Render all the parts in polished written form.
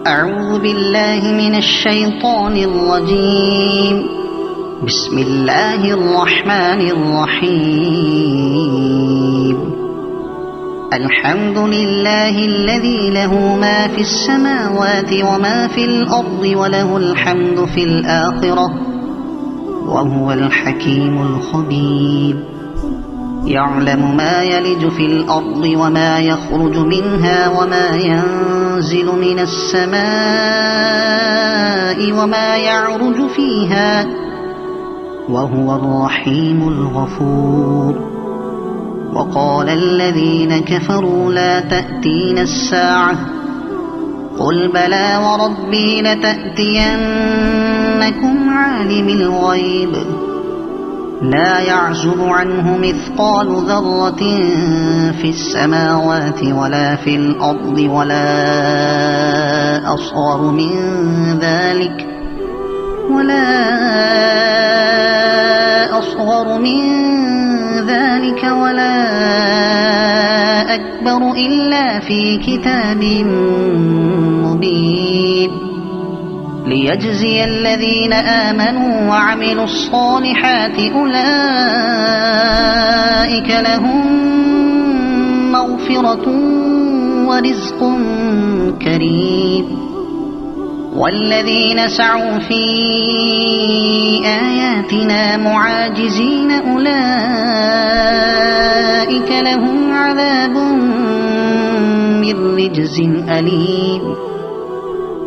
أعوذ بالله من الشيطان الرجيم. بسم الله الرحمن الرحيم. الحمد لله الذي له ما في السماوات وما في الأرض وله الحمد في الآخرة وهو الحكيم الخبير. يعلم ما يلج في الأرض وما يخرج منها وما ينزل من السماء وما يعرج فيها وهو الرحيم الغفور. وقال الذين كفروا لا تأتينا الساعة قل بلى وربي لتأتينكم عالم الغيب لا يعزب عنه مثقال ذرة في السماوات ولا في الأرض ولا أصغر من ذلك ولا أكبر إلا في كتاب مبين. ليجزي الذين آمنوا وعملوا الصالحات أولئك لهم مغفرة ورزق كريم. والذين سعوا في آياتنا معاجزين أولئك لهم عذاب من رجز أليم.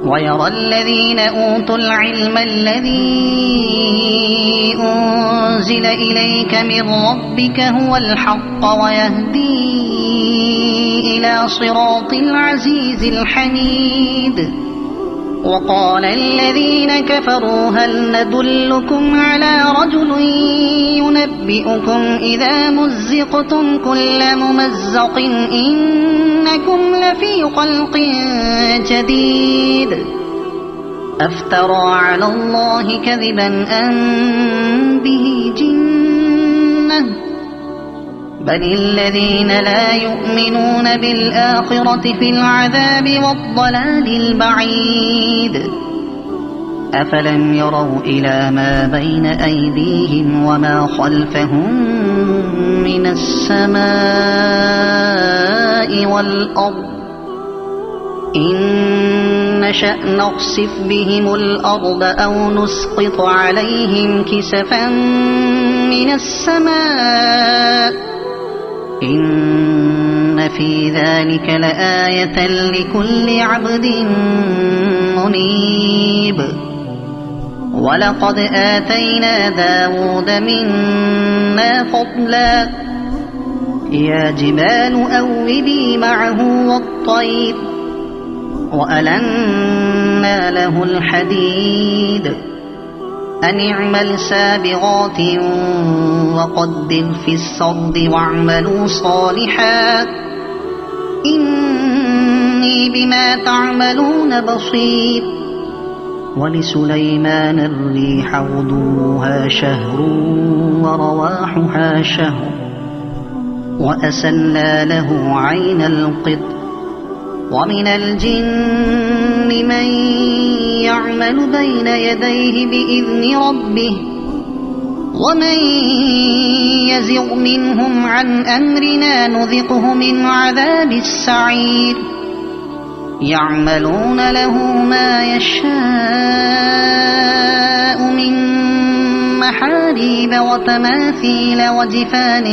ويرى الذين أوتوا العلم الذي أنزل إليك من ربك هو الحق ويهدي إلى صراط العزيز الحميد. وقال الذين كفروا هل ندلكم على رجل ينبئكم إذا مزقتم كل ممزق إنكم لفي خلق جديد أفترى على الله كذبا أم به جنة بل الذين لا يؤمنون بالآخرة في العذاب والضلال البعيد. أفلم يروا إلى ما بين أيديهم وما خلفهم من السماء والأرض إن نشأ نخسف بهم الأرض أو نسقط عليهم كسفا من السماء إن في ذلك لآية لكل عبد منيب. ولقد آتينا داود منا فضلا يا جبال أوبي معه والطير وألنا له الحديد أن اعمل سابغات وقدر في السرد واعملوا صالحا إني بما تعملون بصير. ولسليمان الريح غدوها شهر ورواحها شهر وأسلنا له عين القطر. ومن الجن من يعمل بين يديه بإذن ربه ومن يزغ منهم عن أمرنا نذقه من عذاب السعير. يعملون له ما يشاء من محاريب وتماثيل وجفان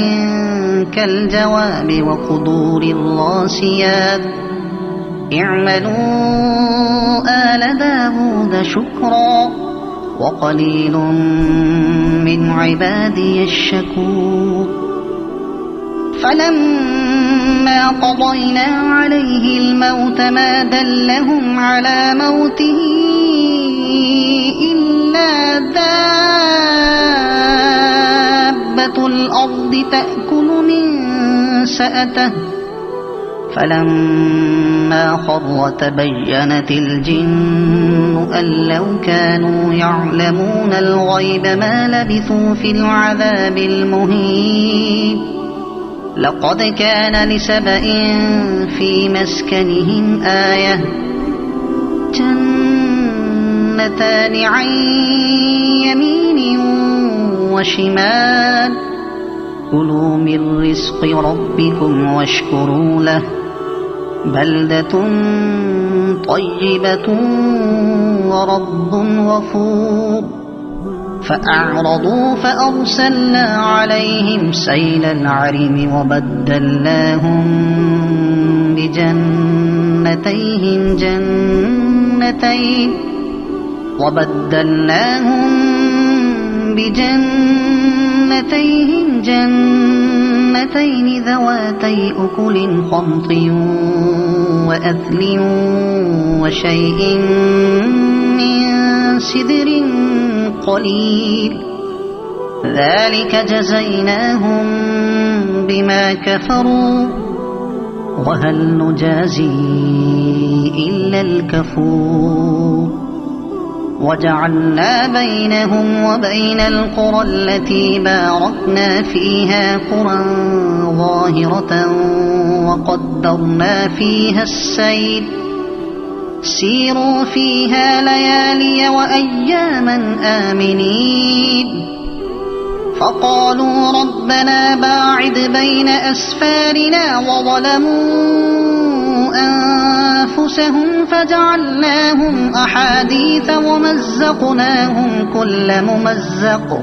كالجواب وقدور الراسيات اعملوا آل داود شكرا وقليل من عبادي الشكور. فلما قضينا عليه الموت ما دلهم على موته إلا دابة الأرض تأكل من سأته فلما خر تبينت الجن أن لو كانوا يعلمون الغيب ما لبثوا في العذاب المهين. لقد كان لسبإ في مسكنهم آية جنتان عن يمين وشمال كلوا من رزق ربكم واشكروا له بلدة طيبة ورب غفور فأعرضوا فأرسلنا عليهم سيل العرم وبدلناهم بجنتيهم جنتين ذواتي أكل خمط وأثل وشيء من سدر قليل ذلك جزيناهم بما كفروا وهل نجازي إلا الكفور وجعلنا بينهم وبين القرى التي باركنا فيها قرى ظاهرة وقدرنا فيها السير سيروا فيها ليالي وأياما آمنين فقالوا ربنا باعد بين أسفارنا وظلموا أنفسهم فجعلناهم أحاديث ومزقناهم كل ممزق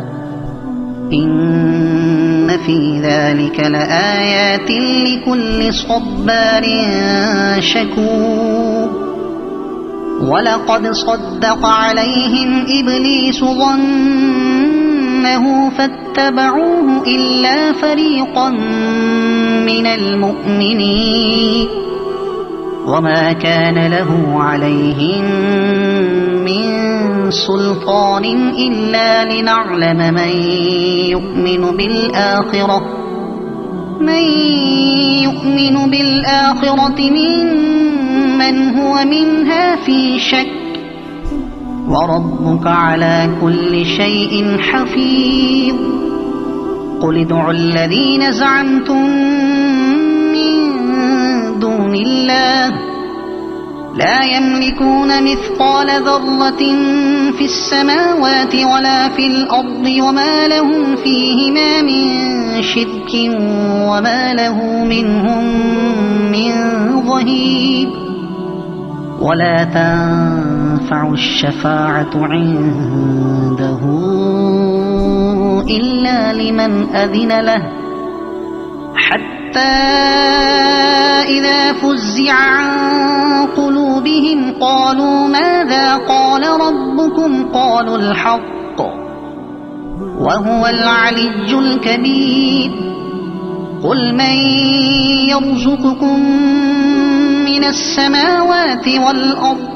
إن في ذلك لآيات لكل صبار شكور ولقد صدق عليهم إبليس ظنه فاتبعوه إلا فريقا من المؤمنين وما كان له عليهم من سلطان إلا لنعلم من يؤمن بالآخرة ممن هو منها في شك وربك على كل شيء حفيظ قل ادعوا الذين زعمتم من دون الله لا يملكون مثقال ذرة في السماوات ولا في الأرض وما لهم فيهما من شرك وما له منهم من ظهير ولا تنفع الشفاعة عنده إلا لمن أذن له حتى إذا فزع عن قلوبهم قالوا ماذا قال ربكم قالوا الحق وهو العلي الكبير قل من يرزقكم من السماوات والأرض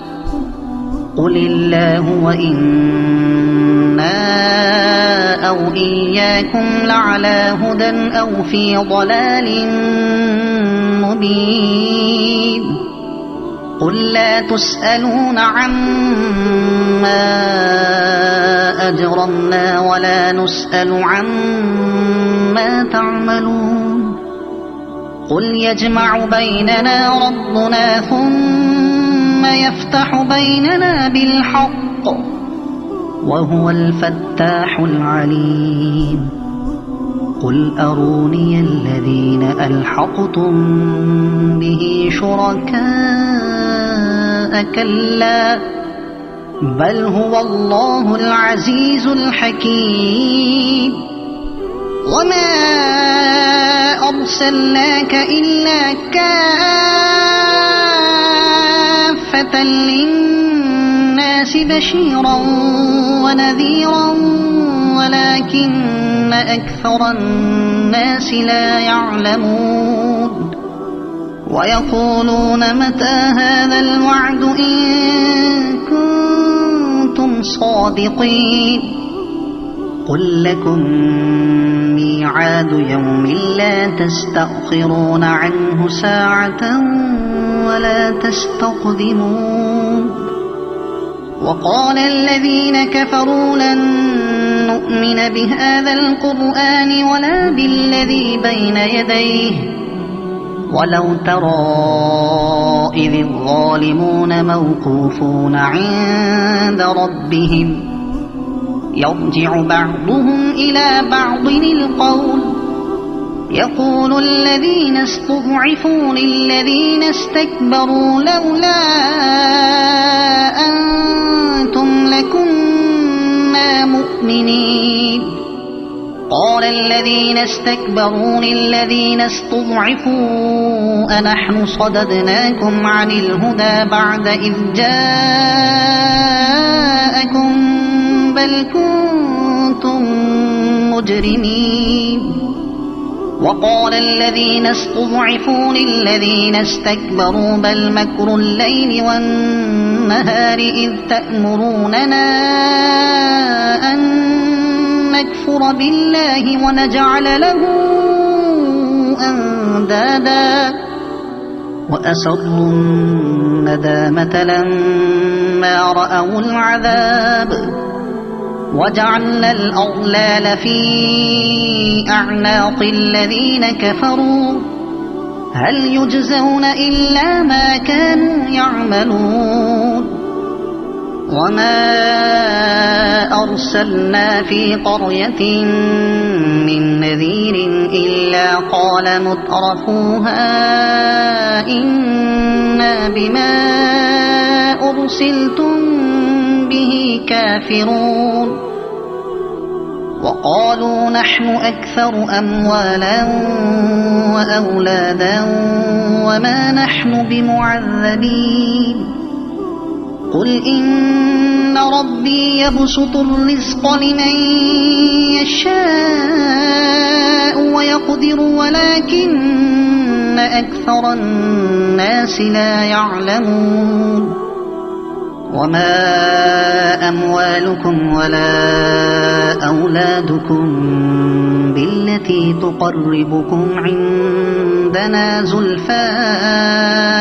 قل الله وإنا أو إياكم لعلى هدى أو في ضلال مبين قل لا تسألون عما أجرمنا ولا نسأل عما تعملون قل يجمع بيننا ربنا ثم يفتح بيننا بالحق وهو الفتاح العليم قل أروني الذين ألحقتم به شركاء كلا بل هو الله العزيز الحكيم وما أرسلناك إلا كافة للناس بشيرا ونذيرا ولكن أكثر الناس لا يعلمون ويقولون متى هذا الوعد إن كنتم صادقين قل لكم ميعاد يوم لا تستأخرون عنه ساعة ولا تستقدمون وقال الذين كفروا لن نؤمن بهذا القرآن ولا بالذي بين يديه ولو ترى إذ الظالمون موقوفون عند ربهم يرجع بعضهم إلى بعض القول يقول الذين استضعفوا للذين استكبروا لولا أنتم لكنا مؤمنين قال الذين استكبروا للذين استضعفوا أنحن صددناكم عن الهدى بعد إذ جاءكم بل كنتم مجرمين وقال الذين استضعفوا للذين استكبروا بل مكر الليل والنهار إذ تأمروننا أن نكفر بالله ونجعل له أندادا وأسروا الندامة لما رأوا العذاب وجعلنا الأغلال في أعناق الذين كفروا هل يجزون إلا ما كانوا يعملون وما أرسلنا في قرية من نذير إلا قال مترفوها إنا بما أرسلتم به كافرون وقالوا نحن أكثر أموالا وأولادا وما نحن بمعذبين قل إن ربي يبسط الرزق لمن يشاء ويقدر ولكن أكثر الناس لا يعلمون وما أموالكم ولا أولادكم بالتي تقربكم عندنا زلفى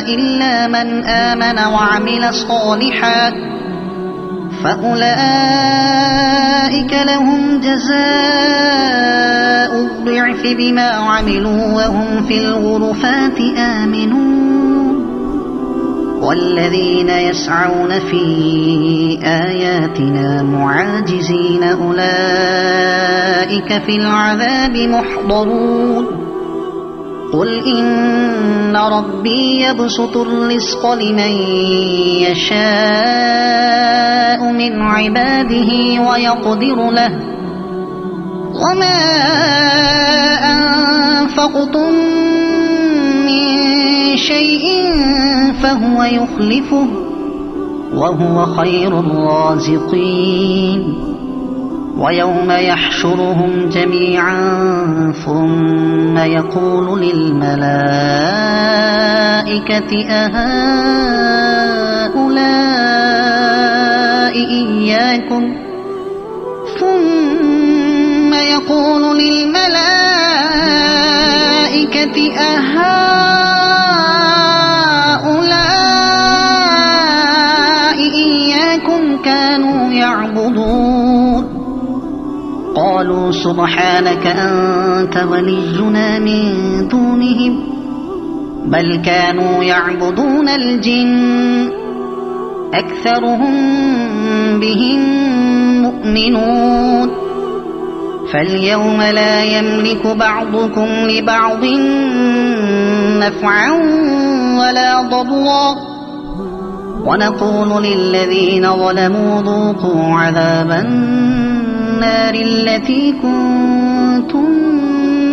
إلا من آمن وعمل صالحا فأولئك لهم جزاء الضعف بما عملوا وهم في الغرفات آمنون والذين يسعون في آياتنا معاجزين أولئك في العذاب محضرون قل إن ربي يبسط الرزق لمن يشاء من عباده ويقدر له وما أنفقتم من شيء فهو يخلفه وهو خير الرازقين ويوم يحشرهم جميعا ثم يقول للملائكة أهؤلاء إياكم ثم يقول للملائكة أهؤلاء إياكم كانوا يعبدون قالوا سبحانك أنت ولينا من دونهم بل كانوا يعبدون الجن أكثرهم بهم مؤمنون فاليوم لا يملك بعضكم لبعض نفعا ولا ضرا ونقول للذين ظلموا ذوقوا عذاب النار التي كنتم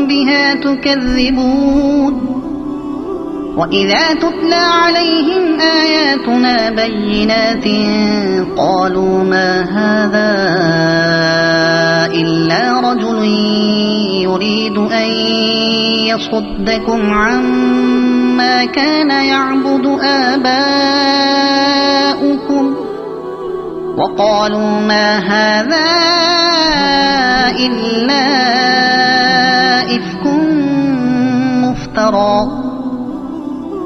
بها تكذبون وإذا تتلى عليهم آياتنا بينات قالوا ما هذا إلا رجل يريد أن يصدكم عما كان يعبد آباؤكم وقالوا ما هذا إلا إفك مفترى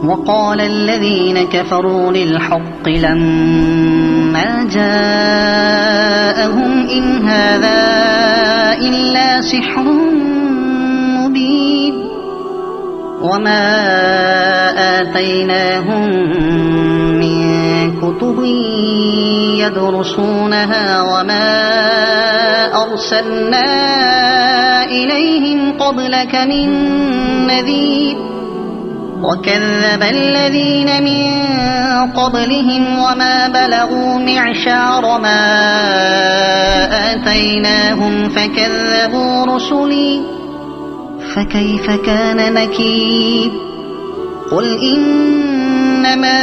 وقال الذين كفروا للحق لما جاءهم إن هذا إلا سحر مبين وما آتيناهم من كتب يدرسونها وما أرسلنا إليهم قبلك من نذير وكذب الذين من قبلهم وما بلغوا معشار ما آتيناهم فكذبوا رسلي فكيف كان نكير قل إنما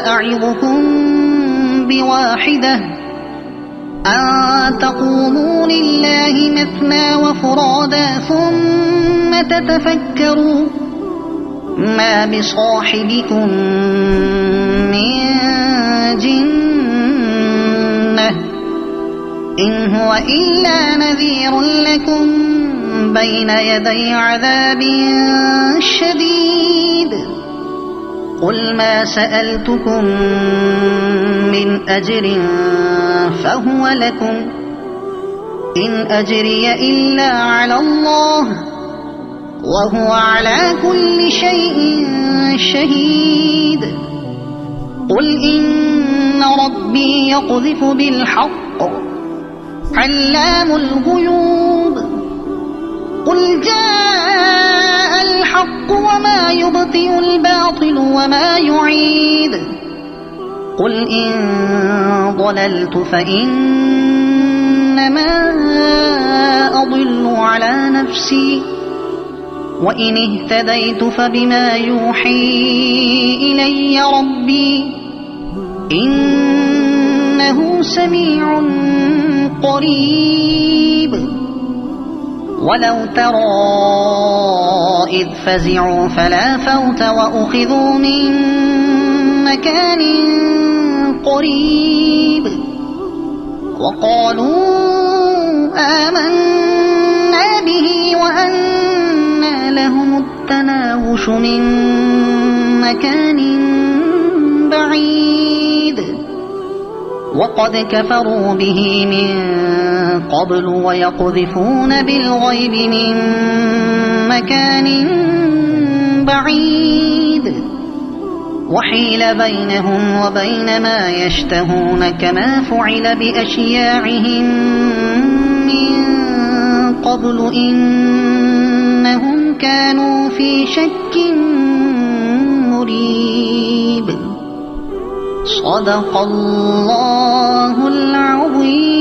أعظكم بواحدة أن تقوموا لله مثنى وفرادا ثم تتفكروا ما بصاحبكم من جنة إن هو إلا نذير لكم بين يدي عذاب شديد قل ما سألتكم من أجر فهو لكم إن أجري إلا على الله وهو على كل شيء شهيد قل إن ربي يقذف بالحق علام الغيوب قل جاء الحق وما يبطئ الباطل وما يعيد قل إن ضللت فإنما أضل على نفسي وإن اهتديت فبما يوحي إلي ربي إنه سميع قريب ولو ترى إذ فزعوا فلا فوت وأخذوا من مكان قريب وقالوا آمنا به وأنى لهم التناوش من مكان بعيد وقد كفروا به من قبل ويقذفون بالغيب من مكان بعيد وحيل بينهم وبين ما يشتهون كما فعل بأشياعهم من قبل إنهم كانوا في شك مريب صدق الله العظيم.